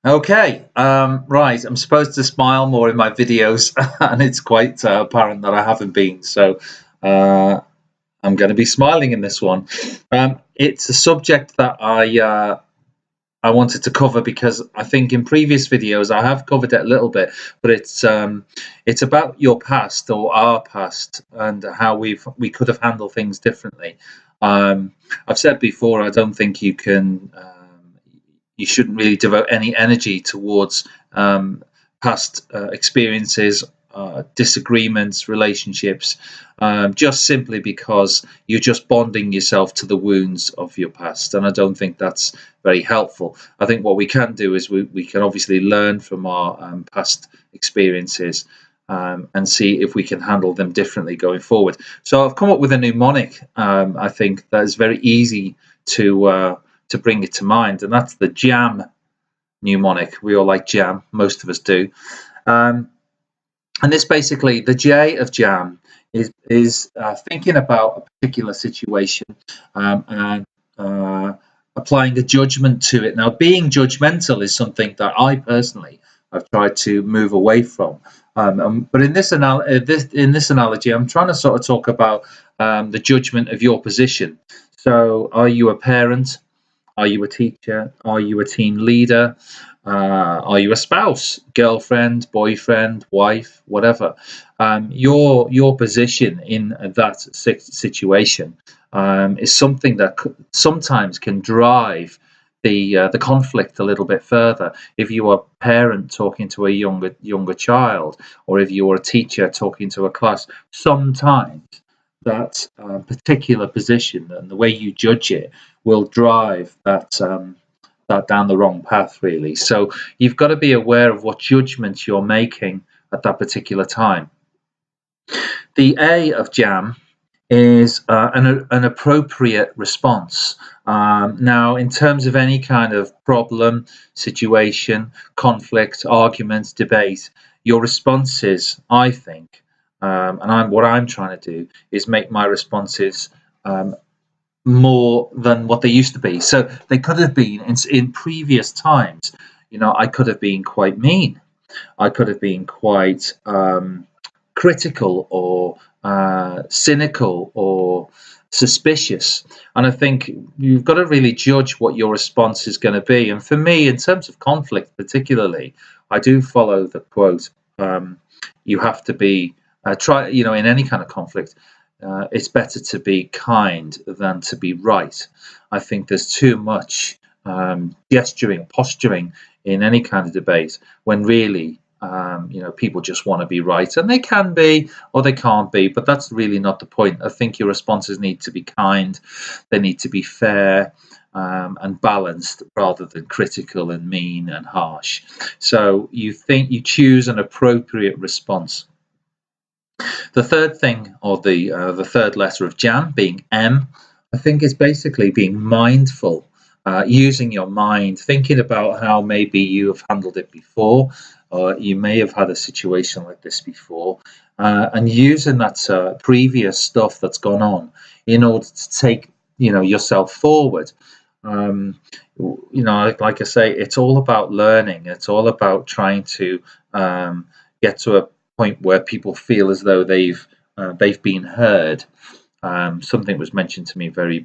Okay, right. I'm supposed to smile more in my videos, and it's quite apparent that I haven't been. So I'm going to be smiling in this one. It's a subject that I wanted to cover because I think in previous videos I have covered it a little bit, but it's about your past or our past and how we could have handled things differently. I've said before I don't think you shouldn't really devote any energy towards past experiences, disagreements, relationships, just simply because you're just bonding yourself to the wounds of your past. And I don't think that's very helpful. I think what we can do is we can obviously learn from our past experiences and see if we can handle them differently going forward. So I've come up with a mnemonic. I think that is very easy to bring it to mind, and that's the J.A.M mnemonic. We all like jam, most of us do. And this basically, the J of J.A.M is thinking about a particular situation and applying a judgment to it. Now, being judgmental is something that I personally have tried to move away from. But in this analogy, I'm trying to sort of talk about the judgment of your position. So, are you a parent? Are you a teacher? Are you a team leader? Are you a spouse, girlfriend, boyfriend, wife, whatever? Your position in that situation is something that sometimes can drive the conflict a little bit further. If you are a parent talking to a younger child, or if you are a teacher talking to a class, sometimes that particular position and the way you judge it will drive that down the wrong path, really. So you've got to be aware of what judgments you're making at that particular time. The A of J.A.M is an appropriate response. Now, in terms of any kind of problem, situation, conflict, argument, debate, your responses, I think, what I'm trying to do is make my responses more than what they used to be. So they could have been in previous times. I could have been quite mean. I could have been quite critical or cynical or suspicious. And I think you've got to really judge what your response is going to be. And for me, in terms of conflict, particularly, I do follow the quote: "You have to be try." In any kind of conflict, it's better to be kind than to be right. I think there's too much gesturing, posturing in any kind of debate when really people just want to be right, and they can be or they can't be, but that's really not the point. I think your responses need to be kind, they need to be fair and balanced rather than critical and mean and harsh. So you choose an appropriate response. The third thing, or the third letter of J.A.M, being M, I think is basically being mindful, using your mind, thinking about how maybe you have handled it before, or you may have had a situation like this before, and using that previous stuff that's gone on in order to take yourself forward. Like I say, it's all about learning. It's all about trying to get to a point where people feel as though they've been heard. Something was mentioned to me very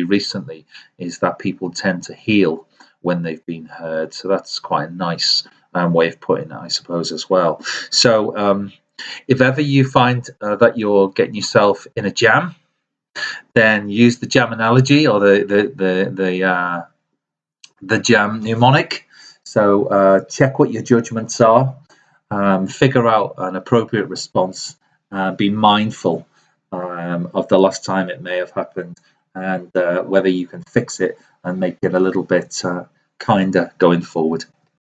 recently is that people tend to heal when they've been heard. So that's quite a nice way of putting it, I suppose, as well. So if ever you find that you're getting yourself in a jam, then use the J.A.M analogy or the J.A.M mnemonic. So check what your judgments are, figure out an appropriate response, be mindful of the last time it may have happened, and whether you can fix it and make it a little bit kinder going forward.